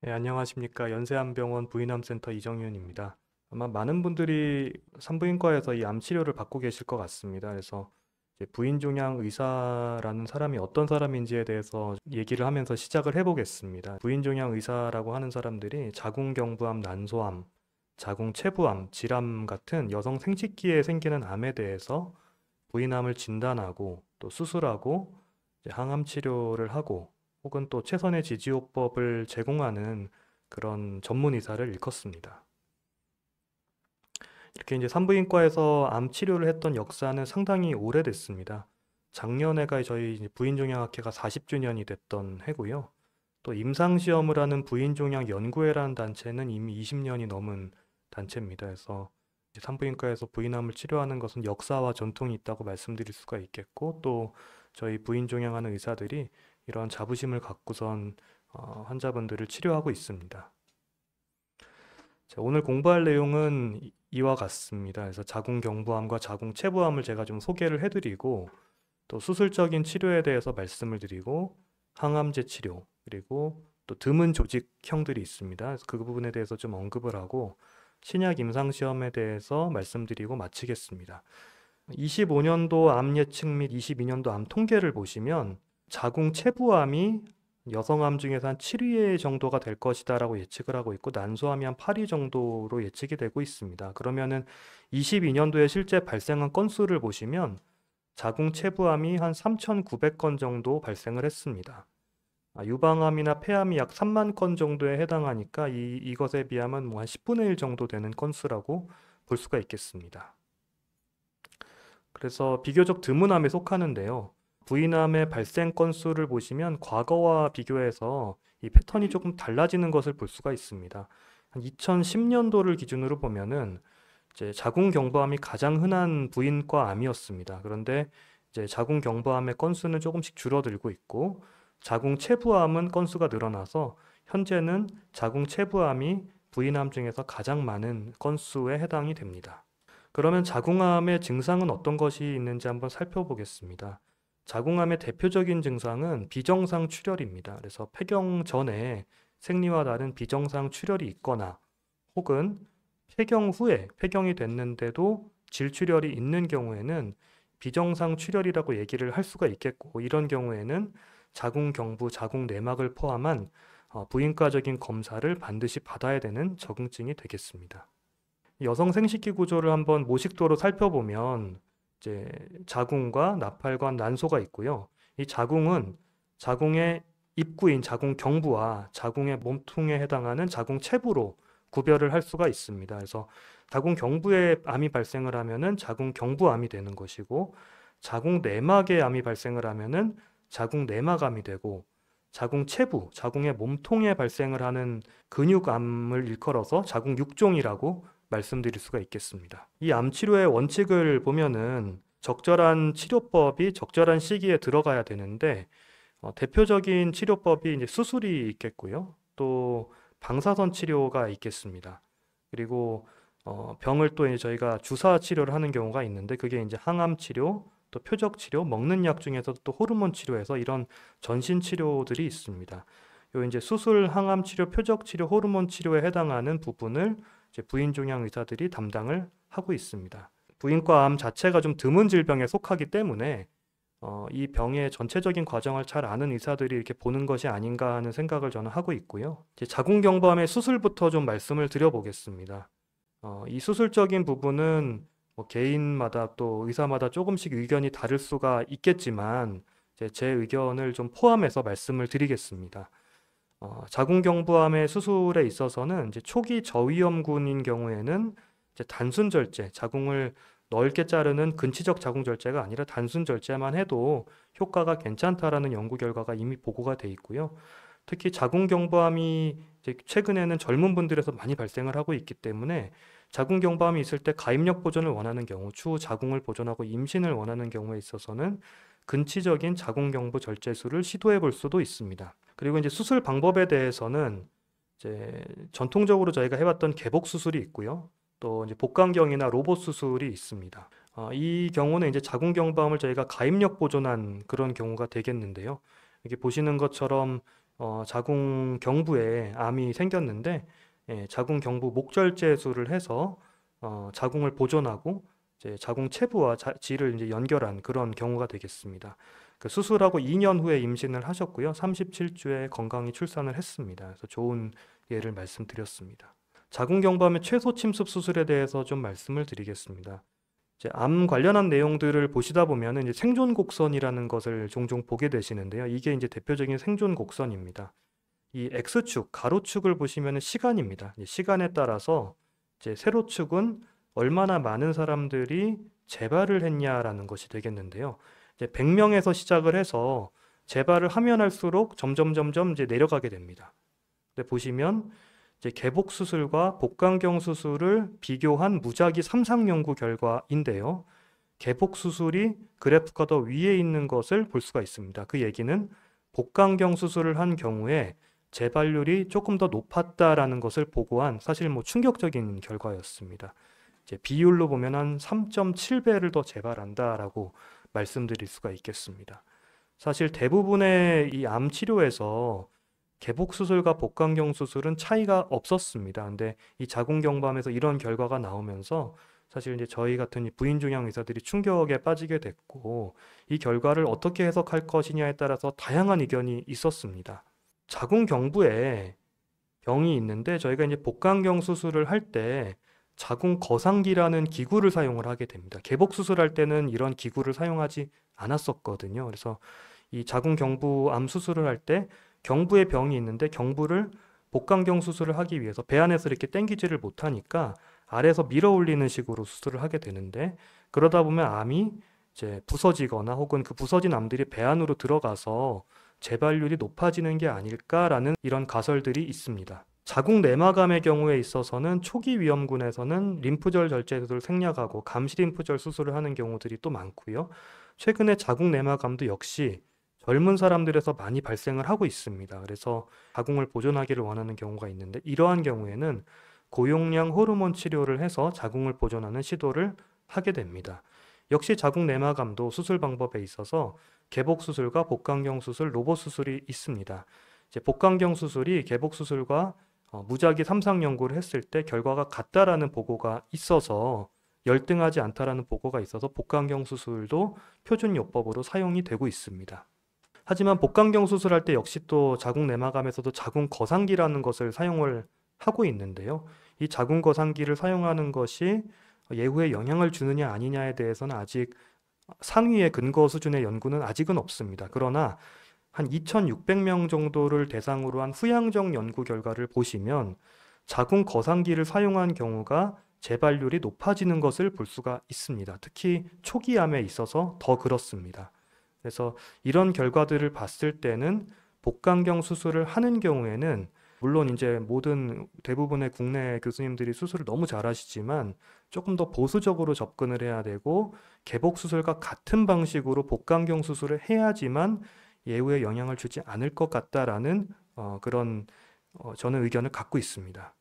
네, 안녕하십니까. 연세암병원 부인암센터 이정윤입니다. 아마 많은 분들이 산부인과에서 이 암 치료를 받고 계실 것 같습니다. 그래서 이제 부인종양 의사라는 사람이 어떤 사람인지에 대해서 얘기를 하면서 시작을 해보겠습니다. 부인종양 의사라고 하는 사람들이 자궁경부암, 난소암, 자궁체부암, 질암 같은 여성 생殖기에 생기는 암에 대해서 부인암을 진단하고 또 수술하고 이제 항암 치료를 하고 혹은 또 최선의 지지요법을 제공하는 그런 전문 의사를 일컫습니다. 이렇게 이제 산부인과에서 암 치료를 했던 역사는 상당히 오래됐습니다. 작년에가 저희 이제 부인종양학회가 40주년이 됐던 해고요. 또 임상시험을 하는 부인종양 연구회라는 단체는 이미 20년이 넘은 단체입니다. 그래서 이제 산부인과에서 부인암을 치료하는 것은 역사와 전통이 있다고 말씀드릴 수가 있겠고, 또 저희 부인종양하는 의사들이 이런 자부심을 갖고선 환자분들을 치료하고 있습니다. 자, 오늘 공부할 내용은 이와 같습니다. 그래서 자궁경부암과 자궁체부암을 제가 좀 소개를 해드리고, 또 수술적인 치료에 대해서 말씀을 드리고, 항암제 치료, 그리고 또 드문 조직형들이 있습니다. 그래서 그 부분에 대해서 좀 언급을 하고, 신약 임상시험에 대해서 말씀드리고 마치겠습니다. 25년도 암 예측 및 22년도 암 통계를 보시면 자궁체부암이 여성암 중에서 한 7위 정도가 될 것이다라고 예측을 하고 있고, 난소암이 한 8위 정도로 예측이 되고 있습니다. 그러면은 22년도에 실제 발생한 건수를 보시면 자궁체부암이 한 3,900건 정도 발생을 했습니다. 유방암이나 폐암이 약 3만 건 정도에 해당하니까 이것에 비하면 뭐 한 10분의 1 정도 되는 건수라고 볼 수가 있겠습니다. 그래서 비교적 드문 암에 속하는데요. 부인암의 발생 건수를 보시면 과거와 비교해서 이 패턴이 조금 달라지는 것을 볼 수가 있습니다. 한 2010년도를 기준으로 보면은 이제 자궁경부암이 가장 흔한 부인과 암이었습니다. 그런데 이제 자궁경부암의 건수는 조금씩 줄어들고 있고, 자궁체부암은 건수가 늘어나서 현재는 자궁체부암이 부인암 중에서 가장 많은 건수에 해당이 됩니다. 그러면 자궁암의 증상은 어떤 것이 있는지 한번 살펴보겠습니다. 자궁암의 대표적인 증상은 비정상 출혈입니다. 그래서 폐경 전에 생리와 다른 비정상 출혈이 있거나, 혹은 폐경 후에 폐경이 됐는데도 질출혈이 있는 경우에는 비정상 출혈이라고 얘기를 할 수가 있겠고, 이런 경우에는 자궁경부, 자궁내막을 포함한 부인과적인 검사를 반드시 받아야 되는 적응증이 되겠습니다. 여성 생식기 구조를 한번 모식도로 살펴보면 이제 자궁과 나팔관, 난소가 있고요. 이 자궁은 자궁의 입구인 자궁경부와 자궁의 몸통에 해당하는 자궁체부로 구별을 할 수가 있습니다. 그래서 자궁경부에 암이 발생을 하면은 자궁경부암이 되는 것이고, 자궁내막에 암이 발생을 하면은 자궁내막암이 되고, 자궁체부, 자궁의 몸통에 발생을 하는 근육암을 일컬어서 자궁육종이라고 말씀드릴 수가 있겠습니다. 이 암 치료의 원칙을 보면은 적절한 치료법이 적절한 시기에 들어가야 되는데, 대표적인 치료법이 이제 수술이 있겠고요. 또 방사선 치료가 있겠습니다. 그리고 병을 또 이제 저희가 주사 치료를 하는 경우가 있는데, 그게 이제 항암 치료, 또 표적 치료, 먹는 약 중에서도 또 호르몬 치료에서 이런 전신 치료들이 있습니다. 요 이제 수술, 항암 치료, 표적 치료, 호르몬 치료에 해당하는 부분을 이제 부인종양 의사들이 담당을 하고 있습니다. 부인과 암 자체가 좀 드문 질병에 속하기 때문에 이 병의 전체적인 과정을 잘 아는 의사들이 이렇게 보는 것이 아닌가 하는 생각을 저는 하고 있고요. 이제 자궁경부암의 수술부터 좀 말씀을 드려보겠습니다. 이 수술적인 부분은 뭐 개인마다 또 의사마다 조금씩 의견이 다를 수가 있겠지만, 이제 제 의견을 좀 포함해서 말씀을 드리겠습니다. 자궁경부암의 수술에 있어서는 이제 초기 저위험군인 경우에는 이제 단순 절제, 자궁을 넓게 자르는 근치적 자궁 절제가 아니라 단순 절제만 해도 효과가 괜찮다라는 연구 결과가 이미 보고가 돼 있고요. 특히 자궁경부암이 이제 최근에는 젊은 분들에서 많이 발생을 하고 있기 때문에 자궁경부암이 있을 때 가입력 보존을 원하는 경우, 추후 자궁을 보존하고 임신을 원하는 경우에 있어서는 근치적인 자궁경부 절제술을 시도해 볼 수도 있습니다. 그리고 이제 수술 방법에 대해서는 이제 전통적으로 저희가 해왔던 개복 수술이 있고요. 또 이제 복강경이나 로봇 수술이 있습니다. 이 경우는 이제 자궁경부암을 저희가 가입력 보존한 그런 경우가 되겠는데요. 이렇게 보시는 것처럼 자궁 경부에 암이 생겼는데 자궁 경부 목절제술을 해서 자궁을 보존하고 이제 자궁 체부와 질을 이제 연결한 그런 경우가 되겠습니다. 그 수술하고 2년 후에 임신을 하셨고요. 37주에 건강히 출산을 했습니다. 그래서 좋은 예를 말씀드렸습니다. 자궁 경부암의 최소 침습 수술에 대해서 좀 말씀을 드리겠습니다. 이제 암 관련한 내용들을 보시다 보면은 이제 생존 곡선이라는 것을 종종 보게 되시는데요. 이게 이제 대표적인 생존 곡선입니다. 이 X축, 가로축을 보시면은 시간입니다. 시간에 따라서 이제 세로축은 얼마나 많은 사람들이 재발을 했냐라는 것이 되겠는데요. 이제 100명에서 시작을 해서 재발을 하면 할수록 점점 이제 내려가게 됩니다. 근데 보시면 이제 개복 수술과 복강경 수술을 비교한 무작위 삼상 연구 결과인데요. 개복 수술이 그래프가 더 위에 있는 것을 볼 수가 있습니다. 그 얘기는 복강경 수술을 한 경우에 재발률이 조금 더 높았다라는 것을 보고한 사실 뭐 충격적인 결과였습니다. 이제 비율로 보면 한 3.7배를 더 재발한다라고 말씀드릴 수가 있겠습니다. 사실 대부분의 이 암 치료에서 개복 수술과 복강경 수술은 차이가 없었습니다. 근데 이 자궁경부암에서 이런 결과가 나오면서 사실 이제 저희 같은 이 부인중형 의사들이 충격에 빠지게 됐고 이 결과를 어떻게 해석할 것이냐에 따라서 다양한 의견이 있었습니다. 자궁경부에 병이 있는데 저희가 이제 복강경 수술을 할 때 자궁 거상기라는 기구를 사용을 하게 됩니다. 개복 수술할 때는 이런 기구를 사용하지 않았었거든요. 그래서 이 자궁경부암 수술을 할 때 경부에 병이 있는데 경부를 복강경 수술을 하기 위해서 배 안에서 이렇게 당기지를 못하니까 아래에서 밀어 올리는 식으로 수술을 하게 되는데 그러다 보면 암이 이제 부서지거나 혹은 그 부서진 암들이 배 안으로 들어가서 재발률이 높아지는 게 아닐까라는 이런 가설들이 있습니다. 자궁 내막암의 경우에 있어서는 초기 위험군에서는 림프절 절제술을 생략하고 감시림프절 수술을 하는 경우들이 또 많고요. 최근에 자궁 내막암도 역시 젊은 사람들에서 많이 발생을 하고 있습니다. 그래서 자궁을 보존하기를 원하는 경우가 있는데 이러한 경우에는 고용량 호르몬 치료를 해서 자궁을 보존하는 시도를 하게 됩니다. 역시 자궁 내막암도 수술 방법에 있어서 개복 수술과 복강경 수술, 로봇 수술이 있습니다. 이제 복강경 수술이 개복 수술과 무작위 삼상 연구를 했을 때 결과가 같다라는 보고가 있어서 열등하지 않다라는 보고가 있어서 복강경 수술도 표준요법으로 사용이 되고 있습니다. 하지만 복강경 수술할 때 역시 또 자궁 내막암에서도 자궁 거상기라는 것을 사용을 하고 있는데요. 이 자궁 거상기를 사용하는 것이 예후에 영향을 주느냐 아니냐에 대해서는 아직 상위의 근거 수준의 연구는 아직은 없습니다. 그러나 한 2,600명 정도를 대상으로 한 후양적 연구 결과를 보시면 자궁 거상기를 사용한 경우가 재발률이 높아지는 것을 볼 수가 있습니다. 특히 초기암에 있어서 더 그렇습니다. 그래서 이런 결과들을 봤을 때는 복강경 수술을 하는 경우에는 물론 이제 대부분의 국내 교수님들이 수술을 너무 잘하시지만 조금 더 보수적으로 접근을 해야 되고 개복 수술과 같은 방식으로 복강경 수술을 해야지만 예후에 영향을 주지 않을 것 같다라는 그런 저는 의견을 갖고 있습니다.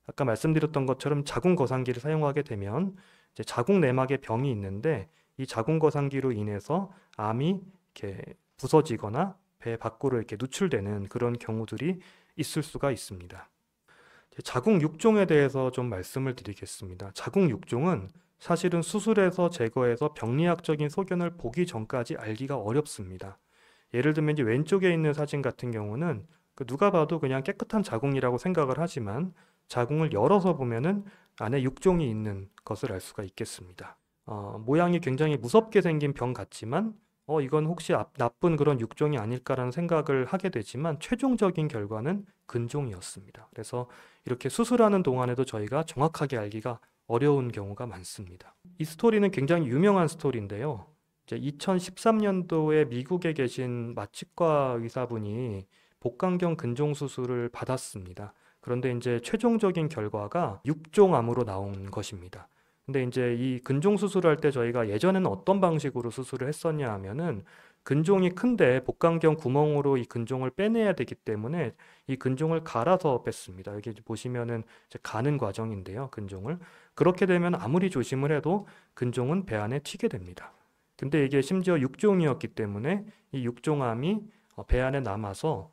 아까 말씀드렸던 것처럼 자궁 거상기를 사용하게 되면 이제 자궁 내막에 병이 있는데 이 자궁 거상기로 인해서 암이 이렇게 부서지거나 배 밖으로 이렇게 누출되는 그런 경우들이 있을 수가 있습니다. 자궁 육종에 대해서 좀 말씀을 드리겠습니다. 자궁 육종은 사실은 수술해서 제거해서 병리학적인 소견을 보기 전까지 알기가 어렵습니다. 예를 들면 이제 왼쪽에 있는 사진 같은 경우는 누가 봐도 그냥 깨끗한 자궁이라고 생각을 하지만 자궁을 열어서 보면은 안에 육종이 있는 것을 알 수가 있겠습니다. 모양이 굉장히 무섭게 생긴 병 같지만 이건 혹시 나쁜 그런 육종이 아닐까라는 생각을 하게 되지만 최종적인 결과는 근종이었습니다. 그래서 이렇게 수술하는 동안에도 저희가 정확하게 알기가 어려운 경우가 많습니다. 이 스토리는 굉장히 유명한 스토리인데요. 이제 2013년도에 미국에 계신 마취과 의사분이 복강경 근종 수술을 받았습니다. 그런데 이제 최종적인 결과가 육종암으로 나온 것입니다. 근데 이제 이 근종 수술을 할 때 저희가 예전에는 어떤 방식으로 수술을 했었냐 하면은 근종이 큰데 복강경 구멍으로 이 근종을 빼내야 되기 때문에 이 근종을 갈아서 뺐습니다. 여기 보시면은 이제 가는 과정인데요. 근종을 그렇게 되면 아무리 조심을 해도 근종은 배 안에 튀게 됩니다. 근데 이게 심지어 육종이었기 때문에 이 육종암이 배 안에 남아서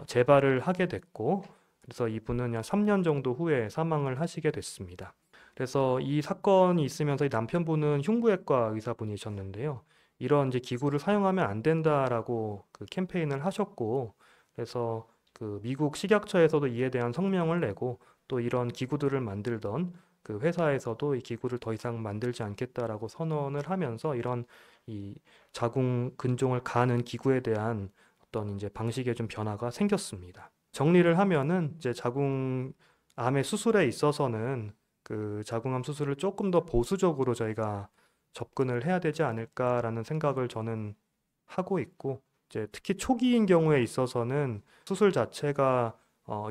재발을 하게 됐고, 그래서 이분은 약 3년 정도 후에 사망을 하시게 됐습니다. 그래서 이 사건이 있으면서 이 남편분은 흉부외과 의사분이셨는데요. 이런 이제 기구를 사용하면 안 된다라고 그 캠페인을 하셨고, 그래서 그 미국 식약처에서도 이에 대한 성명을 내고, 또 이런 기구들을 만들던 그 회사에서도 이 기구를 더 이상 만들지 않겠다라고 선언을 하면서 이런 이 자궁 근종을 가는 기구에 대한 어떤 이제 방식의 좀 변화가 생겼습니다. 정리를 하면은 이제 자궁암의 수술에 있어서는 그 자궁암 수술을 조금 더 보수적으로 저희가 접근을 해야 되지 않을까라는 생각을 저는 하고 있고, 이제 특히 초기인 경우에 있어서는 수술 자체가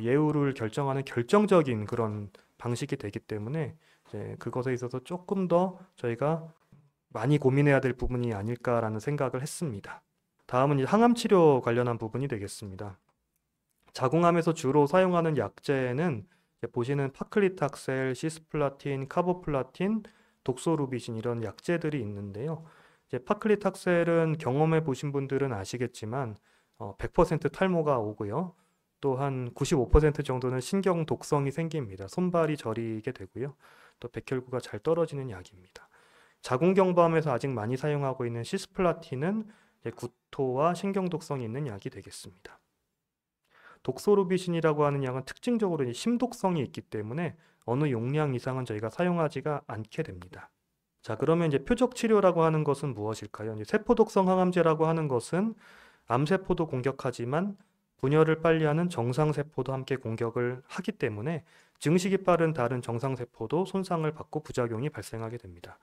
예후를 결정하는 결정적인 그런 방식이 되기 때문에 이제 그것에 있어서 조금 더 저희가 많이 고민해야 될 부분이 아닐까라는 생각을 했습니다. 다음은 이제 항암 치료 관련한 부분이 되겠습니다. 자궁암에서 주로 사용하는 약제는 보시는 파클리탁셀, 시스플라틴, 카보플라틴, 독소루비신 이런 약제들이 있는데요. 이제 파클리탁셀은 경험해 보신 분들은 아시겠지만 100% 탈모가 오고요. 또 한 95% 정도는 신경 독성이 생깁니다. 손발이 저리게 되고요. 또 백혈구가 잘 떨어지는 약입니다. 자궁경부암에서 아직 많이 사용하고 있는 시스플라틴은 구토와 신경 독성이 있는 약이 되겠습니다. 독소루비신이라고 하는 약은 특징적으로 심독성이 있기 때문에 어느 용량 이상은 저희가 사용하지가 않게 됩니다. 자, 그러면 이제 표적 치료라고 하는 것은 무엇일까요? 이제 세포독성 항암제라고 하는 것은 암세포도 공격하지만 분열을 빨리 하는 정상세포도 함께 공격을 하기 때문에 증식이 빠른 다른 정상세포도 손상을 받고 부작용이 발생하게 됩니다.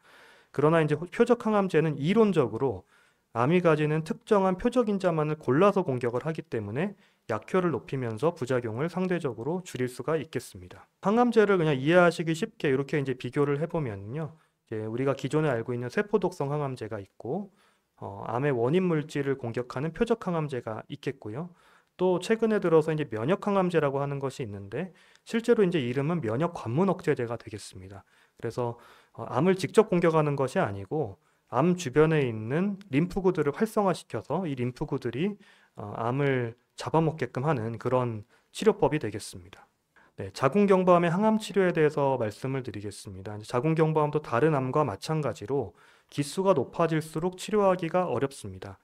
그러나 이제 표적 항암제는 이론적으로 암이 가지는 특정한 표적 인자만을 골라서 공격을 하기 때문에 약효를 높이면서 부작용을 상대적으로 줄일 수가 있겠습니다. 항암제를 그냥 이해하시기 쉽게 이렇게 이제 비교를 해보면요. 이제 우리가 기존에 알고 있는 세포독성 항암제가 있고, 암의 원인 물질을 공격하는 표적 항암제가 있겠고요. 또 최근에 들어서 이제 면역 항암제라고 하는 것이 있는데, 실제로 이제 이름은 면역 관문 억제제가 되겠습니다. 그래서 암을 직접 공격하는 것이 아니고 암 주변에 있는 림프구들을 활성화시켜서 이 림프구들이 암을 잡아먹게끔 하는 그런 치료법이 되겠습니다. 네, 자궁경부암의 항암 치료에 대해서 말씀을 드리겠습니다. 자궁경부암도 다른 암과 마찬가지로 기수가 높아질수록 치료하기가 어렵습니다.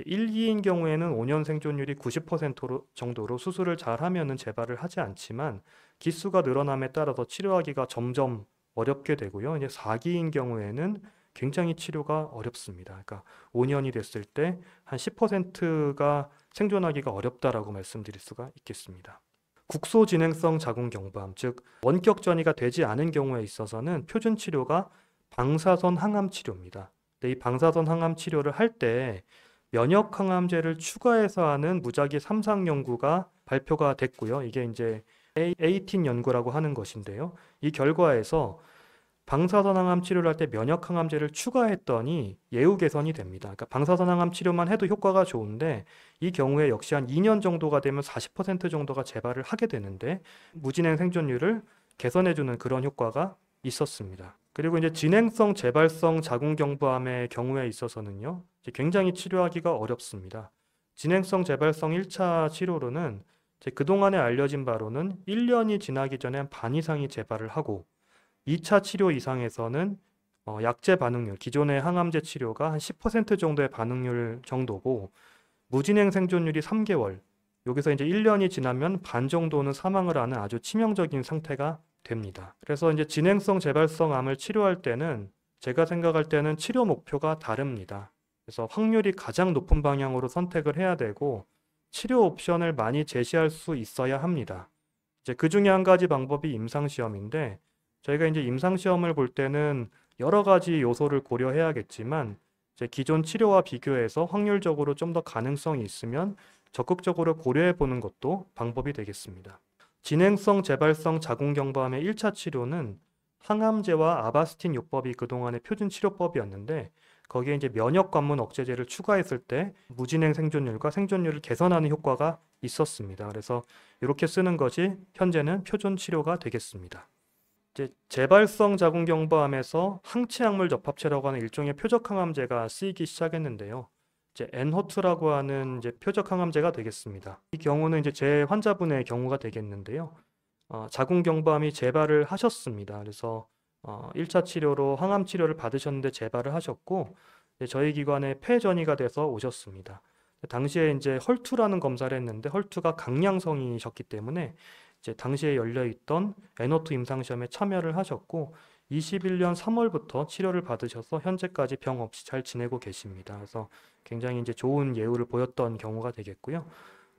1, 2인 경우에는 5년 생존율이 90% 정도로 수술을 잘하면 재발을 하지 않지만 기수가 늘어남에 따라서 치료하기가 점점 어렵게 되고요. 이제 4기인 경우에는 굉장히 치료가 어렵습니다. 그러니까 5년이 됐을 때 한 10%가 생존하기가 어렵다라고 말씀드릴 수가 있겠습니다. 국소 진행성 자궁경부암, 즉 원격 전이가 되지 않은 경우에 있어서는 표준 치료가 방사선 항암 치료입니다. 근데 이 방사선 항암 치료를 할 때 면역 항암제를 추가해서 하는 무작위 3상 연구가 발표가 됐고요. 이게 이제 A18 연구라고 하는 것인데요. 이 결과에서 방사선 항암 치료를 할 때 면역 항암제를 추가했더니 예후 개선이 됩니다. 그러니까 방사선 항암 치료만 해도 효과가 좋은데 이 경우에 역시 한 2년 정도가 되면 40% 정도가 재발을 하게 되는데 무진행 생존율을 개선해주는 그런 효과가 있었습니다. 그리고 이제 진행성 재발성 자궁경부암의 경우에 있어서는요, 이제 굉장히 치료하기가 어렵습니다. 진행성 재발성 1차 치료로는 이제 그동안에 알려진 바로는 1년이 지나기 전에 반 이상이 재발을 하고 2차 치료 이상에서는 약제 반응률, 기존의 항암제 치료가 한 10% 정도의 반응률 정도고 무진행 생존율이 3개월, 여기서 이제 1년이 지나면 반 정도는 사망을 하는 아주 치명적인 상태가 됩니다. 그래서 이제 진행성 재발성 암을 치료할 때는 제가 생각할 때는 치료 목표가 다릅니다. 그래서 확률이 가장 높은 방향으로 선택을 해야 되고 치료 옵션을 많이 제시할 수 있어야 합니다. 이제 그 중에 한 가지 방법이 임상시험인데 저희가 이제 임상시험을 볼 때는 여러 가지 요소를 고려해야겠지만 이제 기존 치료와 비교해서 확률적으로 좀 더 가능성이 있으면 적극적으로 고려해 보는 것도 방법이 되겠습니다. 진행성 재발성 자궁경부암의 1차 치료는 항암제와 아바스틴 요법이 그동안의 표준 치료법이었는데 거기에 이제 면역 관문 억제제를 추가했을 때 무진행 생존율과 생존율을 개선하는 효과가 있었습니다. 그래서 이렇게 쓰는 것이 현재는 표준 치료가 되겠습니다. 이제 재발성 자궁경부암에서 항체약물 접합체라고 하는 일종의 표적 항암제가 쓰이기 시작했는데요. 이제 엔허투라고 하는 이제 표적 항암제가 되겠습니다. 이 경우는 이제 제 환자분의 경우가 되겠는데요. 자궁경부암이 재발을 하셨습니다. 그래서 1차 치료로 항암 치료를 받으셨는데 재발을 하셨고 이제 저희 기관에 폐전이가 돼서 오셨습니다. 당시에 이제 헐투라는 검사를 했는데 헐투가 강량성이셨기 때문에 이제 당시에 열려있던 엔허투 임상시험에 참여를 하셨고 21년 3월부터 치료를 받으셔서 현재까지 병 없이 잘 지내고 계십니다. 그래서 굉장히 이제 좋은 예우를 보였던 경우가 되겠고요.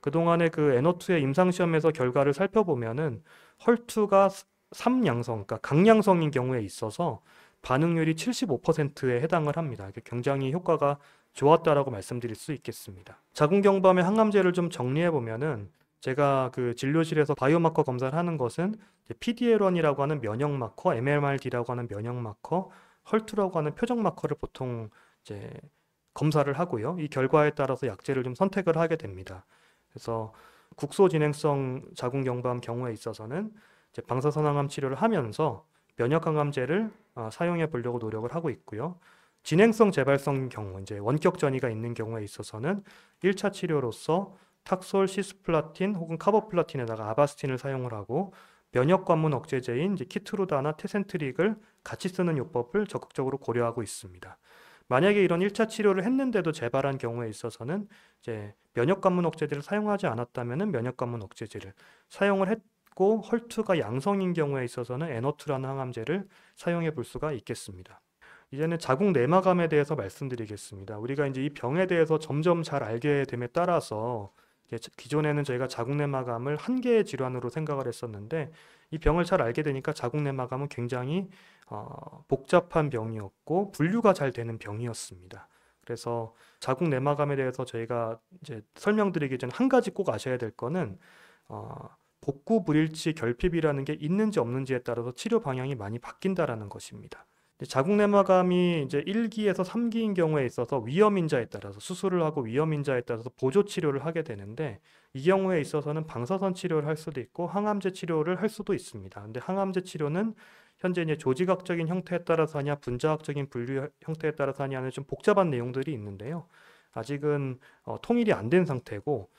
그동안에 그 엔허투의 임상시험에서 결과를 살펴보면은 헐투가 3양성, 그러니까 강양성인 경우에 있어서 반응률이 75%에 해당을 합니다. 굉장히 효과가 좋았다라고 말씀드릴 수 있겠습니다. 자궁경부암의 항암제를 좀 정리해 보면은 제가 그 진료실에서 바이오마커 검사를 하는 것은 PD-L1이라고 하는 면역 마커, MMRD라고 하는 면역 마커, 헐투라고 하는 표적 마커를 보통 이제 검사를 하고요. 이 결과에 따라서 약제를 좀 선택을 하게 됩니다. 그래서 국소 진행성 자궁경부암 경우에 있어서는 이제 방사선항암 치료를 하면서 면역항암제를 사용해 보려고 노력을 하고 있고요. 진행성 재발성 경우, 이제 원격 전이가 있는 경우에 있어서는 1차 치료로서 탁솔, 시스플라틴 혹은 카보플라틴에다가 아바스틴을 사용을 하고 면역 관문 억제제인 이제 키트루다나 테센트릭을 같이 쓰는 요법을 적극적으로 고려하고 있습니다. 만약에 이런 1차 치료를 했는데도 재발한 경우에 있어서는 이제 면역 관문 억제제를 사용하지 않았다면은 면역 관문 억제제를 사용을 했고 헐투가 양성인 경우에 있어서는 엔허투라는 항암제를 사용해 볼 수가 있겠습니다. 이제는 자궁 내막암에 대해서 말씀드리겠습니다. 우리가 이제 이 병에 대해서 점점 잘 알게 됨에 따라서 기존에는 저희가 자궁내막암을 한 개의 질환으로 생각을 했었는데 이 병을 잘 알게 되니까 자궁내막암은 굉장히 복잡한 병이었고 분류가 잘 되는 병이었습니다. 그래서 자궁내막암에 대해서 저희가 이제 설명드리기 전에 한 가지 꼭 아셔야 될 거는 복구 불일치 결핍이라는 게 있는지 없는지에 따라서 치료 방향이 많이 바뀐다라는 것입니다. 자궁내막암이 이제 1기에서 3기인 경우에 있어서 위험인자에 따라서 수술을 하고 위험인자에 따라서 보조 치료를 하게 되는데 이 경우에 있어서는 방사선 치료를 할 수도 있고 항암제 치료를 할 수도 있습니다. 근데 항암제 치료는 현재 이제 조직학적인 형태에 따라서 하냐 분자학적인 분류 형태에 따라서 하냐는 좀 복잡한 내용들이 있는데요. 아직은 통일이 안 된 상태고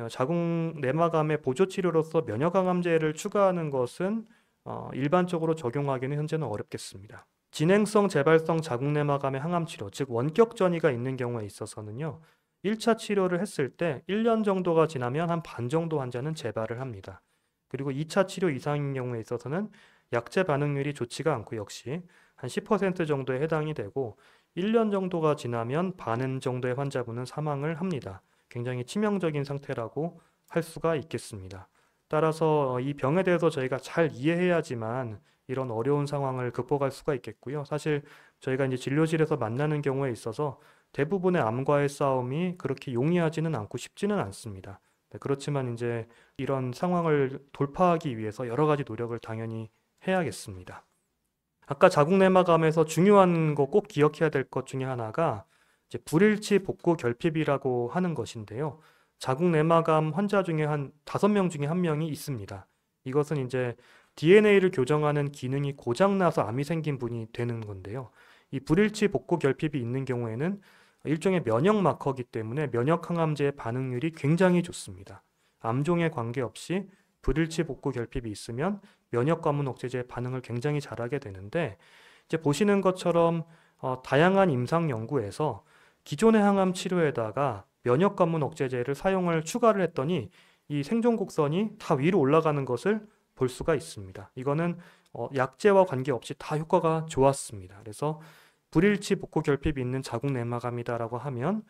자궁내막암의 보조 치료로서 면역항암제를 추가하는 것은 일반적으로 적용하기는 현재는 어렵겠습니다. 진행성 재발성 자궁내막암의 항암치료, 즉 원격 전이가 있는 경우에 있어서는요. 1차 치료를 했을 때 1년 정도가 지나면 한 반 정도 환자는 재발을 합니다. 그리고 2차 치료 이상인 경우에 있어서는 약제 반응률이 좋지가 않고 역시 한 10% 정도에 해당이 되고 1년 정도가 지나면 반 정도의 환자분은 사망을 합니다. 굉장히 치명적인 상태라고 할 수가 있겠습니다. 따라서 이 병에 대해서 저희가 잘 이해해야지만 이런 어려운 상황을 극복할 수가 있겠고요. 사실 저희가 이제 진료실에서 만나는 경우에 있어서 대부분의 암과의 싸움이 그렇게 용이하지는 않고 쉽지는 않습니다. 네, 그렇지만 이제 이런 상황을 돌파하기 위해서 여러 가지 노력을 당연히 해야겠습니다. 아까 자궁내막암에서 중요한 거 꼭 기억해야 될 것 중에 하나가 이제 불일치 복구 결핍이라고 하는 것인데요. 자궁내막암 환자 중에 한 5명 중에 1명이 있습니다. 이것은 이제 DNA를 교정하는 기능이 고장나서 암이 생긴 분이 되는 건데요. 이 불일치 복구 결핍이 있는 경우에는 일종의 면역 마커이기 때문에 면역 항암제의 반응률이 굉장히 좋습니다. 암종에 관계없이 불일치 복구 결핍이 있으면 면역 관문 억제제의 반응을 굉장히 잘하게 되는데 이제 보시는 것처럼 다양한 임상 연구에서 기존의 항암 치료에다가 면역 관문 억제제를 사용을 추가를 했더니 이 생존 곡선이 다 위로 올라가는 것을 볼 수가 있습니다. 이거는 약제와 관계없이 다 효과가 좋았습니다. 그래서 불일치 복구 결핍이 있는 자궁내막암이다라고 하면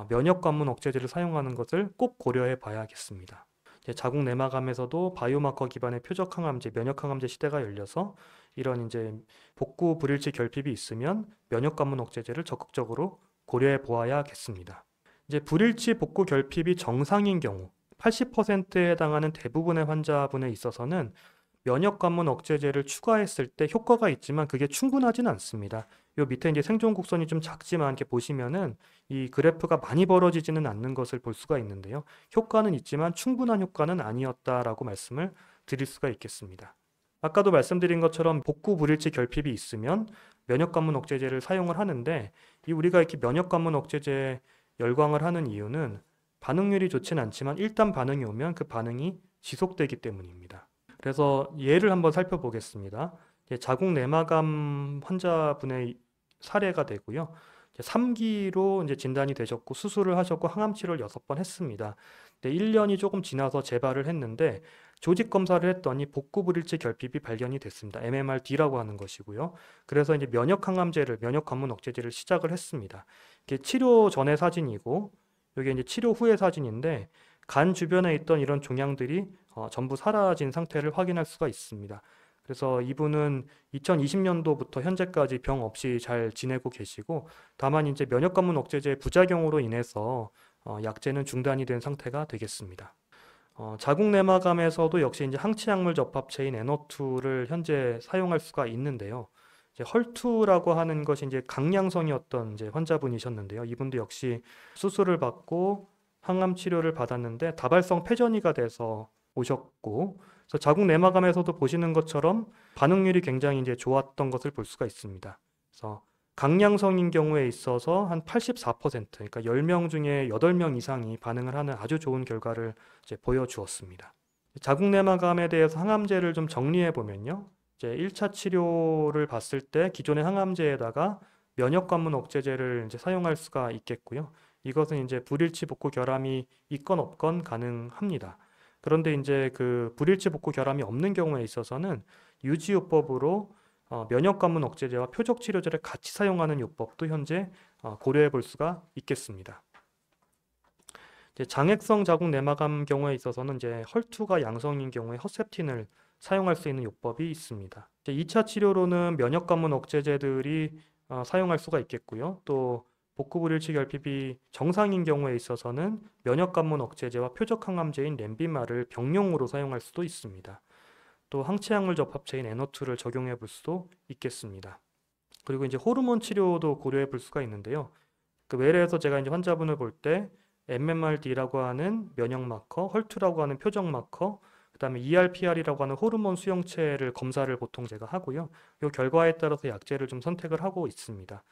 면역 관문 억제제를 사용하는 것을 꼭 고려해 봐야겠습니다. 자궁내막암에서도 바이오마커 기반의 표적 항암제, 면역 항암제 시대가 열려서 이런 이제 복구 불일치 결핍이 있으면 면역 관문 억제제를 적극적으로 고려해 보아야겠습니다. 이제 불일치 복구 결핍이 정상인 경우 80%에 해당하는 대부분의 환자분에 있어서는 면역 관문 억제제를 추가했을 때 효과가 있지만 그게 충분하지는 않습니다. 요 밑에 이제 생존 곡선이 좀 작지만 이렇게 보시면은 이 그래프가 많이 벌어지지는 않는 것을 볼 수가 있는데요. 효과는 있지만 충분한 효과는 아니었다라고 말씀을 드릴 수가 있겠습니다. 아까도 말씀드린 것처럼 복구 불일치 결핍이 있으면 면역 관문 억제제를 사용을 하는데 이 우리가 이렇게 면역 관문 억제제 열광을 하는 이유는 반응률이 좋진 않지만 일단 반응이 오면 그 반응이 지속되기 때문입니다. 그래서 예를 한번 살펴보겠습니다. 자궁 내막암 환자분의 사례가 되고요. 3기로 이제 진단이 되셨고 수술을 하셨고 항암 치료를 6번 했습니다. 1년이 조금 지나서 재발을 했는데 조직 검사를 했더니 복구 불일치 결핍이 발견이 됐습니다. MMRD라고 하는 것이고요. 그래서 이제 면역 항암제를 면역 관문 억제제를 시작을 했습니다. 이게 치료 전의 사진이고 이게 이제 치료 후의 사진인데 간 주변에 있던 이런 종양들이 전부 사라진 상태를 확인할 수가 있습니다. 그래서 이분은 2020년도부터 현재까지 병 없이 잘 지내고 계시고 다만 이제 면역 관문 억제제 부작용으로 인해서 약제는 중단이 된 상태가 되겠습니다. 자궁 내막암에서도 역시 이제 항치약물 접합체인 NO2를 현재 사용할 수가 있는데요. 이제 헐투라고 하는 것이 이제 강양성이었던 이제 환자분이셨는데요. 이분도 역시 수술을 받고 항암 치료를 받았는데 다발성 폐전이가 돼서 오셨고, 그래서 자궁 내막암에서도 보시는 것처럼 반응률이 굉장히 이제 좋았던 것을 볼 수가 있습니다. 그래서 강양성인 경우에 있어서 한 84%, 그러니까 10명 중에 8명 이상이 반응을 하는 아주 좋은 결과를 이제 보여주었습니다. 자궁 내막암에 대해서 항암제를 좀 정리해 보면요. 이제 1차 치료를 봤을 때 기존의 항암제에다가 면역 관문 억제제를 이제 사용할 수가 있겠고요. 이것은 이제 불일치 복구 결함이 있건 없건 가능합니다. 그런데 이제 그 불일치 복구 결함이 없는 경우에 있어서는 유지요법으로 면역 관문 억제제와 표적 치료제를 같이 사용하는 요법도 현재 고려해 볼 수가 있겠습니다. 이제 장액성 자궁 내막암 경우에 있어서는 이제 헐투가 양성인 경우에 허셉틴을 사용할 수 있는 요법이 있습니다. 이제 2차 치료로는 면역 관문 억제제들이 사용할 수가 있겠고요. 또 복구 불일치 결핍이 정상인 경우에 있어서는 면역 관문 억제제와 표적 항암제인 렌비마를 병용으로 사용할 수도 있습니다. 또 항체약물 접합체인 NO2를 적용해 볼 수도 있겠습니다. 그리고 이제 호르몬 치료도 고려해 볼 수가 있는데요. 그 외래에서 제가 이제 환자분을 볼 때 MMRD라고 하는 면역 마커, 헐투라고 하는 표적 마커, 그다음에 ERPR이라고 하는 호르몬 수용체를 검사를 보통 제가 하고요. 이 결과에 따라서 약제를 좀 선택을 하고 있습니다.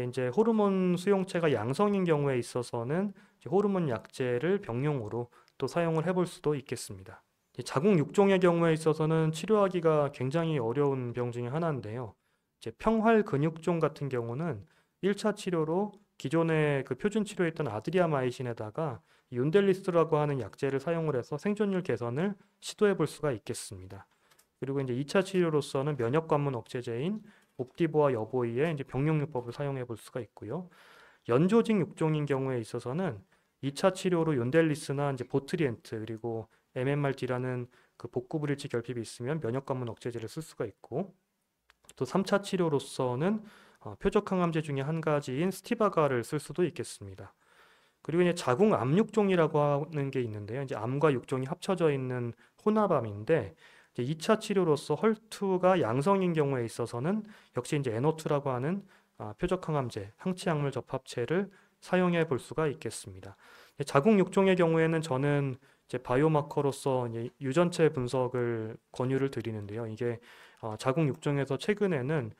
이제 호르몬 수용체가 양성인 경우에 있어서는 이제 호르몬 약제를 병용으로 또 사용을 해볼 수도 있겠습니다. 자궁 육종의 경우에 있어서는 치료하기가 굉장히 어려운 병 중에 하나인데요. 이제 평활 근육종 같은 경우는 1차 치료로 기존의 그 표준 치료했던 아드리아마이신에다가 윤델리스라고 하는 약제를 사용을 해서 생존율 개선을 시도해 볼 수가 있겠습니다. 그리고 이제 2차 치료로서는 면역 관문 억제제인 옵디보와 여보이의 이제 병용요법을 사용해 볼 수가 있고요. 연조직 육종인 경우에 있어서는 2차 치료로 윤델리스나 이제 보트리엔트 그리고 MMRD라는 그 복구 불일치 결핍이 있으면 면역 관문 억제제를 쓸 수가 있고 또 3차 치료로서는 표적 항암제 중에 한 가지인 스티바가를 쓸 수도 있겠습니다. 그리고 이제 자궁 암육종이라고 하는 게 있는데요. 이제 암과 육종이 합쳐져 있는 혼합암인데 이제 2차 치료로서 헐투가 양성인 경우에 있어서는 역시 이제 NO2라고 하는 표적 항암제, 항치약물 접합체를 사용해 볼 수가 있겠습니다. 자궁 육종의 경우에는 저는 이제 바이오마커로서 이제 유전체 분석을 권유를 드리는데요. 이게 자궁 육종에서 최근에는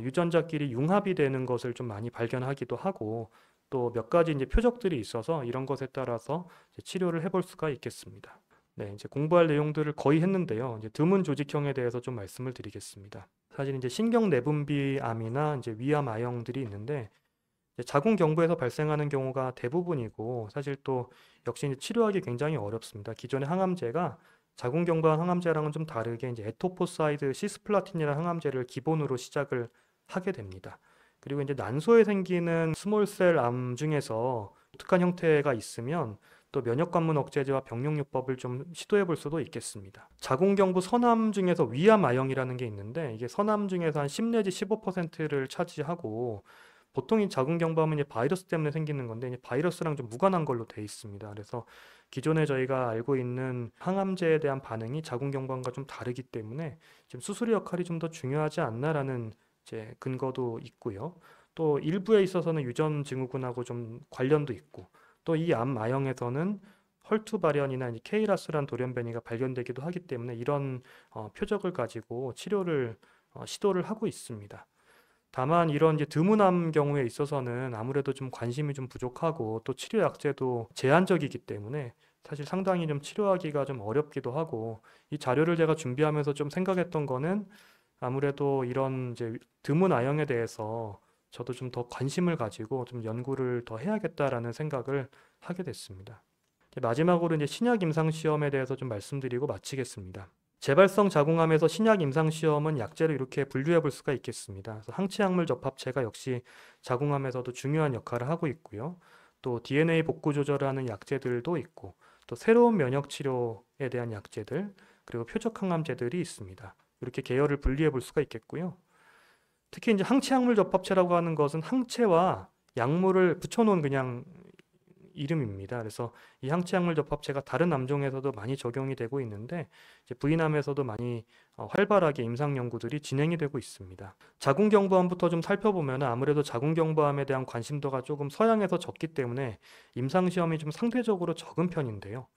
유전자끼리 융합이 되는 것을 좀 많이 발견하기도 하고 또 몇 가지 이제 표적들이 있어서 이런 것에 따라서 이제 치료를 해볼 수가 있겠습니다. 네, 이제 공부할 내용들을 거의 했는데요. 이제 드문 조직형에 대해서 좀 말씀을 드리겠습니다. 사실 이제 신경 내분비 암이나 이제 위암 아형들이 있는데 자궁 경부에서 발생하는 경우가 대부분이고 사실 또 역시 이제 치료하기 굉장히 어렵습니다. 기존의 항암제가 자궁 경부암 항암제랑은 좀 다르게 이제 에토포사이드 시스플라틴이라는 항암제를 기본으로 시작을 하게 됩니다. 그리고 이제 난소에 생기는 스몰셀 암 중에서 독특한 형태가 있으면 또 면역 관문 억제제와 병용요법을 좀 시도해 볼 수도 있겠습니다. 자궁 경부 선암 중에서 위암 아형이라는 게 있는데 이게 선암 중에서 한 10 내지 15%를 차지하고 보통 이 자궁 경부암은 이제 바이러스 때문에 생기는 건데 이제 바이러스랑 좀 무관한 걸로 돼 있습니다. 그래서 기존에 저희가 알고 있는 항암제에 대한 반응이 자궁 경부암과 좀 다르기 때문에 지금 수술의 역할이 좀 더 중요하지 않나라는 이제 근거도 있고요. 또 일부에 있어서는 유전 증후군하고 좀 관련도 있고 또 이 암 아형에서는 헐투 발현이나 이제 케이라스란 돌연변이가 발견되기도 하기 때문에 이런 표적을 가지고 치료를 시도를 하고 있습니다. 다만 이런 이제 드문암 경우에 있어서는 아무래도 좀 관심이 좀 부족하고 또 치료 약제도 제한적이기 때문에 사실 상당히 좀 치료하기가 좀 어렵기도 하고 이 자료를 제가 준비하면서 좀 생각했던 거는 아무래도 이런 이제 드문 아형에 대해서 저도 좀 더 관심을 가지고 좀 연구를 더 해야겠다라는 생각을 하게 됐습니다. 마지막으로 이제 신약 임상 시험에 대해서 좀 말씀드리고 마치겠습니다. 재발성 자궁암에서 신약 임상 시험은 약제로 이렇게 분류해 볼 수가 있겠습니다. 그래서 항체약물 접합체가 역시 자궁암에서도 중요한 역할을 하고 있고요. 또 DNA 복구 조절하는 약제들도 있고, 또 새로운 면역 치료에 대한 약제들, 그리고 표적 항암제들이 있습니다. 이렇게 계열을 분리해 볼 수가 있겠고요. 특히 이제 항체약물 접합체라고 하는 것은 항체와 약물을 붙여놓은 그냥 이름입니다. 그래서 이 항체약물 접합체가 다른 암종에서도 많이 적용이 되고 있는데 이제 부인암에서도 많이 활발하게 임상 연구들이 진행이 되고 있습니다. 자궁경부암부터 좀 살펴보면 아무래도 자궁경부암에 대한 관심도가 조금 서양에서 적기 때문에 임상 시험이 좀 상대적으로 적은 편인데요.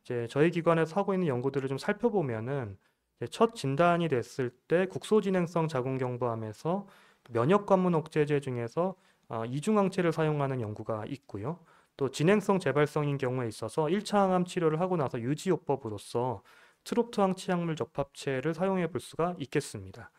이제 저희 기관에서 하고 있는 연구들을 좀 살펴보면은 이제 첫 진단이 됐을 때 국소진행성 자궁경부암에서 면역 관문 억제제 중에서 이중항체를 사용하는 연구가 있고요. 또 진행성 재발성인 경우에 있어서 1차 항암 치료를 하고 나서 유지요법으로서 트롭트 항체약물 접합체를 사용해 볼 수가 있겠습니다.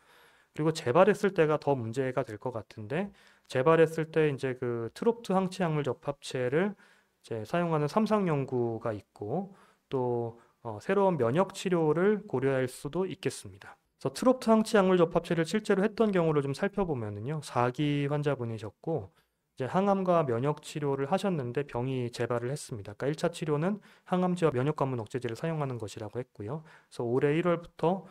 그리고 재발했을 때가 더 문제가 될 것 같은데 재발했을 때 이제 그 트롭트 항체약물 접합체를 이제 사용하는 삼상 연구가 있고 또 새로운 면역 치료를 고려할 수도 있겠습니다. 그래서 트롭트 항체약물 접합체를 실제로 했던 경우를 좀 살펴보면은요, 4기 환자분이셨고 이제 항암과 면역 치료를 하셨는데 병이 재발을 했습니다. 그러니까 1차 치료는 항암제와 면역 관문 억제제를 사용하는 것이라고 했고요. 그래서 올해 1월부터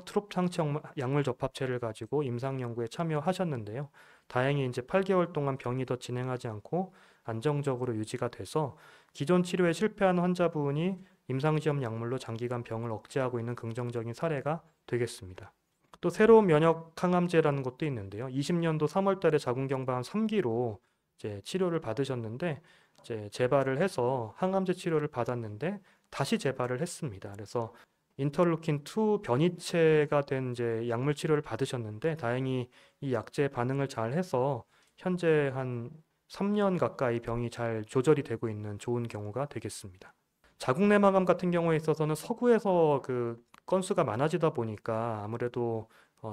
트롭트 항체약물 접합체를 가지고 임상 연구에 참여하셨는데요. 다행히 이제 8개월 동안 병이 더 진행하지 않고 안정적으로 유지가 돼서 기존 치료에 실패한 환자분이 임상시험 약물로 장기간 병을 억제하고 있는 긍정적인 사례가 되겠습니다. 또 새로운 면역 항암제라는 것도 있는데요. 20년도 3월 달에 자궁경부암 3기로 이제 치료를 받으셨는데 이제 재발을 해서 항암제 치료를 받았는데 다시 재발을 했습니다. 그래서 인터루킨 2 변이체가 된 이제 약물 치료를 받으셨는데 다행히 이 약제 반응을 잘 해서 현재 한 3년 가까이 병이 잘 조절이 되고 있는 좋은 경우가 되겠습니다. 자궁내막암 같은 경우에 있어서는 서구에서 그 건수가 많아지다 보니까 아무래도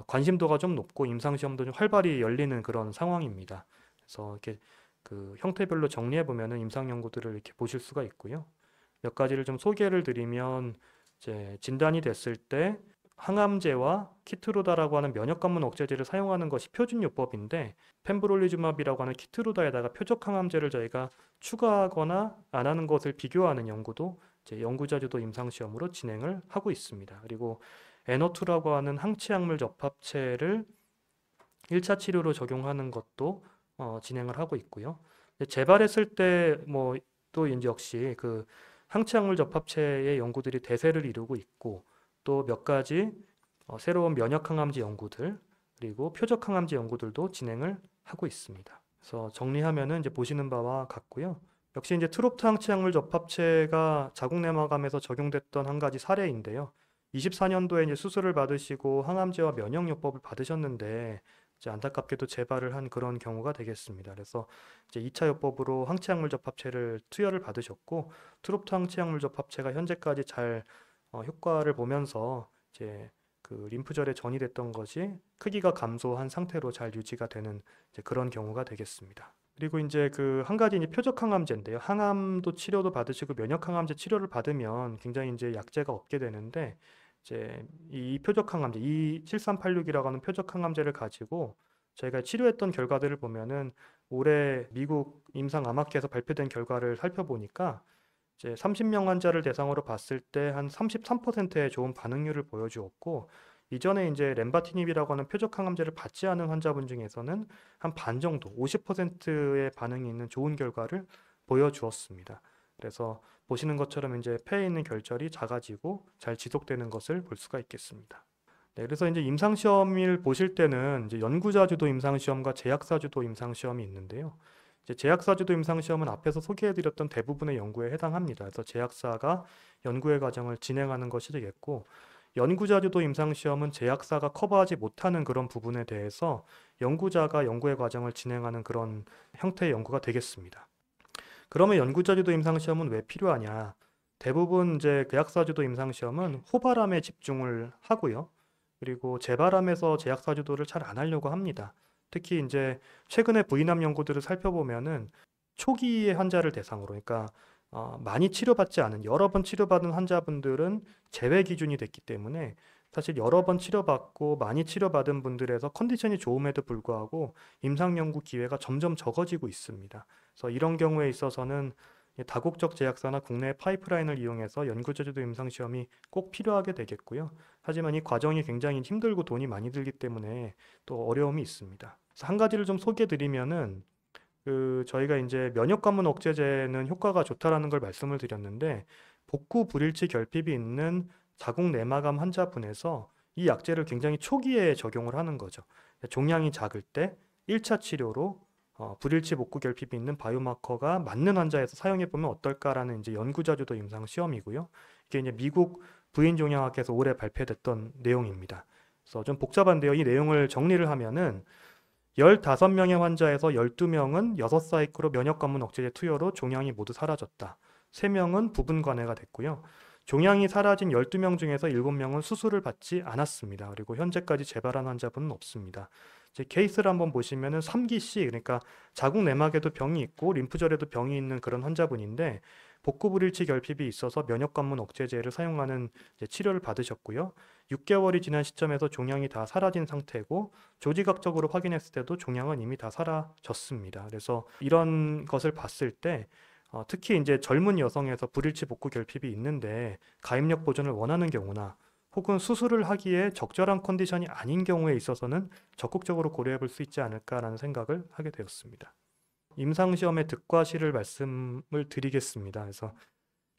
관심도가 좀 높고 임상시험도 좀 활발히 열리는 그런 상황입니다. 그래서 이렇게 그 형태별로 정리해 보면은 임상 연구들을 이렇게 보실 수가 있고요. 몇 가지를 좀 소개를 드리면 이제 진단이 됐을 때 항암제와 키트루다라고 하는 면역 관문 억제제를 사용하는 것이 표준 요법인데 펜브롤리즈맙이라고 하는 키트루다에다가 표적 항암제를 저희가 추가하거나 안 하는 것을 비교하는 연구도 이제 연구자 주도 임상 시험으로 진행을 하고 있습니다. 그리고 NO2라고 하는 항체약물 접합체를 1차 치료로 적용하는 것도 진행을 하고 있고요. 재발했을 때 뭐 또 이제 역시 그 항체약물 접합체의 연구들이 대세를 이루고 있고 또 몇 가지 새로운 면역 항암제 연구들 그리고 표적 항암제 연구들도 진행을 하고 있습니다. 그래서 정리하면은 이제 보시는 바와 같고요. 역시 이제 트롭트 항체약물 접합체가 자궁내막암에서 적용됐던 한 가지 사례인데요. 24년도에 이제 수술을 받으시고 항암제와 면역요법을 받으셨는데 이제 안타깝게도 재발을 한 그런 경우가 되겠습니다. 그래서 이제 2차 요법으로 항체약물 접합체를 투여를 받으셨고 트롭트 항체약물 접합체가 현재까지 잘 효과를 보면서 이제 그 림프절에 전이됐던 것이 크기가 감소한 상태로 잘 유지가 되는 이제 그런 경우가 되겠습니다. 그리고 이제 그 한 가지 이제 표적 항암제인데요. 항암도 치료도 받으시고 면역 항암제 치료를 받으면 굉장히 이제 약제가 없게 되는데 이제 이 표적 항암제, 이 7386이라고 하는 표적 항암제를 가지고 저희가 치료했던 결과들을 보면은 올해 미국 임상암학회에서 발표된 결과를 살펴보니까 이제 30명 환자를 대상으로 봤을 때 한 33%의 좋은 반응률을 보여주었고 이전에 이제 렘바티닙이라고 하는 표적 항암제를 받지 않은 환자분 중에서는 한 반 정도, 50%의 반응이 있는 좋은 결과를 보여주었습니다. 그래서 보시는 것처럼 이제 폐에 있는 결절이 작아지고 잘 지속되는 것을 볼 수가 있겠습니다. 네, 그래서 이제 임상시험을 보실 때는 이제 연구자 주도 임상시험과 제약사 주도 임상시험이 있는데요. 이제 제약사 주도 임상시험은 앞에서 소개해드렸던 대부분의 연구에 해당합니다. 그래서 제약사가 연구의 과정을 진행하는 것이 되겠고, 연구자주도 임상시험은 제약사가 커버하지 못하는 그런 부분에 대해서 연구자가 연구의 과정을 진행하는 그런 형태의 연구가 되겠습니다. 그러면 연구자주도 임상시험은 왜 필요하냐? 대부분 이제 계약사주도 임상시험은 호발함에 집중을 하고요. 그리고 재발함에서 제약사주도를 잘 안 하려고 합니다. 특히 이제 최근에 부인암 연구들을 살펴보면은 초기의 환자를 대상으로, 그러니까 많이 치료받지 않은 여러 번 치료받은 환자분들은 제외 기준이 됐기 때문에 사실 여러 번 치료받고 많이 치료받은 분들에서 컨디션이 좋음에도 불구하고 임상 연구 기회가 점점 적어지고 있습니다. 그래서 이런 경우에 있어서는 다국적 제약사나 국내 파이프라인을 이용해서 연구자주도 임상시험이 꼭 필요하게 되겠고요. 하지만 이 과정이 굉장히 힘들고 돈이 많이 들기 때문에 또 어려움이 있습니다. 그래서 한 가지를 좀 소개해 드리면은 저희가 이제 면역관문 억제제는 효과가 좋다라는 걸 말씀을 드렸는데 복구 불일치 결핍이 있는 자궁 내막암 환자분에서 이 약제를 굉장히 초기에 적용을 하는 거죠. 종양이 작을 때 1차 치료로 불일치 복구 결핍이 있는 바이오마커가 맞는 환자에서 사용해 보면 어떨까라는 이제 연구자주도 임상 시험이고요. 이게 이제 미국 부인종양학회에서 올해 발표됐던 내용입니다. 그래서 좀 복잡한데요. 이 내용을 정리를 하면은 15명의 환자에서 12명은 6사이클로 면역관문 억제제 투여로 종양이 모두 사라졌다. 3명은 부분 관해가 됐고요. 종양이 사라진 12명 중에서 7명은 수술을 받지 않았습니다. 그리고 현재까지 재발한 환자분은 없습니다. 이제 케이스를 한번 보시면은 3기씨, 그러니까 자궁 내막에도 병이 있고 림프절에도 병이 있는 그런 환자분인데 복구 불일치 결핍이 있어서 면역관문 억제제를 사용하는 치료를 받으셨고요. 6개월이 지난 시점에서 종양이 다 사라진 상태고 조직학적으로 확인했을 때도 종양은 이미 다 사라졌습니다. 그래서 이런 것을 봤을 때 특히 이제 젊은 여성에서 불일치 복구 결핍이 있는데 가입력 보존을 원하는 경우나 혹은 수술을 하기에 적절한 컨디션이 아닌 경우에 있어서는 적극적으로 고려해 볼 수 있지 않을까라는 생각을 하게 되었습니다. 임상시험의 득과실을 말씀을 드리겠습니다. 그래서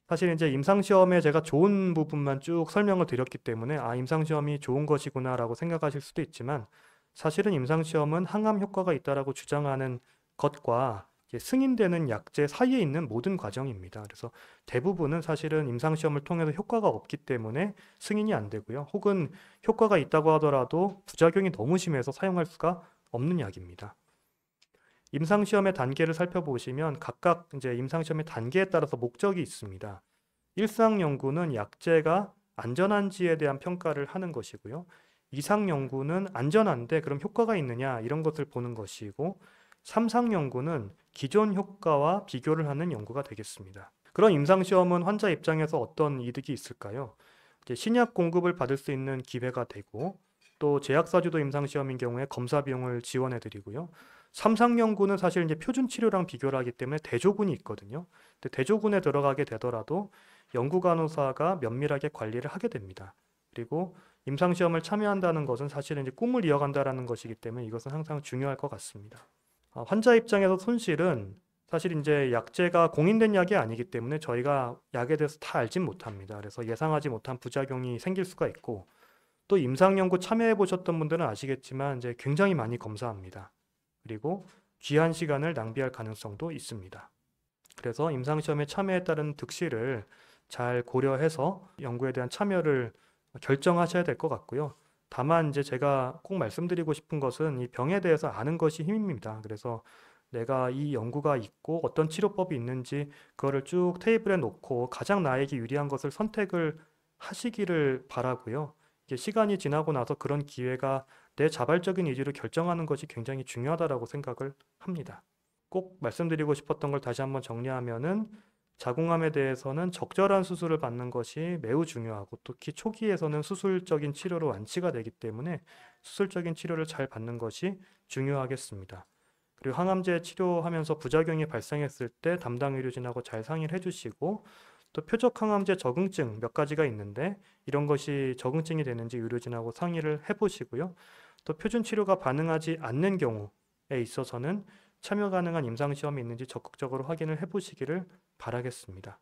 사실 이제 임상시험에 제가 좋은 부분만 쭉 설명을 드렸기 때문에 임상시험이 좋은 것이구나라고 생각하실 수도 있지만 사실은 임상시험은 항암 효과가 있다라고 주장하는 것과 승인되는 약제 사이에 있는 모든 과정입니다. 그래서 대부분은 사실은 임상시험을 통해서 효과가 없기 때문에 승인이 안 되고요. 혹은 효과가 있다고 하더라도 부작용이 너무 심해서 사용할 수가 없는 약입니다. 임상시험의 단계를 살펴보시면 각각 이제 임상시험의 단계에 따라서 목적이 있습니다. 일상연구는 약제가 안전한지에 대한 평가를 하는 것이고요. 이상연구는 안전한데 그럼 효과가 있느냐 이런 것을 보는 것이고, 삼상연구는 기존 효과와 비교를 하는 연구가 되겠습니다. 그런 임상시험은 환자 입장에서 어떤 이득이 있을까요? 신약 공급을 받을 수 있는 기회가 되고, 또 제약사주도 임상시험인 경우에 검사 비용을 지원해 드리고요. 삼상연구는 사실 이제 표준 치료랑 비교를 하기 때문에 대조군이 있거든요. 근데 대조군에 들어가게 되더라도 연구간호사가 면밀하게 관리를 하게 됩니다. 그리고 임상시험을 참여한다는 것은 사실은 이제 꿈을 이어간다라는 것이기 때문에 이것은 항상 중요할 것 같습니다. 환자 입장에서 손실은 사실 이제 약제가 공인된 약이 아니기 때문에 저희가 약에 대해서 다 알진 못합니다. 그래서 예상하지 못한 부작용이 생길 수가 있고, 또 임상연구 참여해 보셨던 분들은 아시겠지만 이제 굉장히 많이 검사합니다. 그리고 귀한 시간을 낭비할 가능성도 있습니다. 그래서 임상시험에 참여에 따른 득실을 잘 고려해서 연구에 대한 참여를 결정하셔야 될 것 같고요. 다만 이제 제가 꼭 말씀드리고 싶은 것은 이 병에 대해서 아는 것이 힘입니다. 그래서 내가 이 연구가 있고 어떤 치료법이 있는지 그거를 쭉 테이블에 놓고 가장 나에게 유리한 것을 선택을 하시기를 바라고요. 이게 시간이 지나고 나서 그런 기회가 내 자발적인 의지로 결정하는 것이 굉장히 중요하다고 생각을 합니다. 꼭 말씀드리고 싶었던 걸 다시 한번 정리하면은 자궁암에 대해서는 적절한 수술을 받는 것이 매우 중요하고, 특히 초기에서는 수술적인 치료로 완치가 되기 때문에 수술적인 치료를 잘 받는 것이 중요하겠습니다. 그리고 항암제 치료하면서 부작용이 발생했을 때 담당 의료진하고 잘 상의를 해주시고, 또 표적 항암제 적응증 몇 가지가 있는데 이런 것이 적응증이 되는지 의료진하고 상의를 해보시고요. 또 표준 치료가 반응하지 않는 경우에 있어서는 참여 가능한 임상시험이 있는지 적극적으로 확인을 해보시기를 바라겠습니다.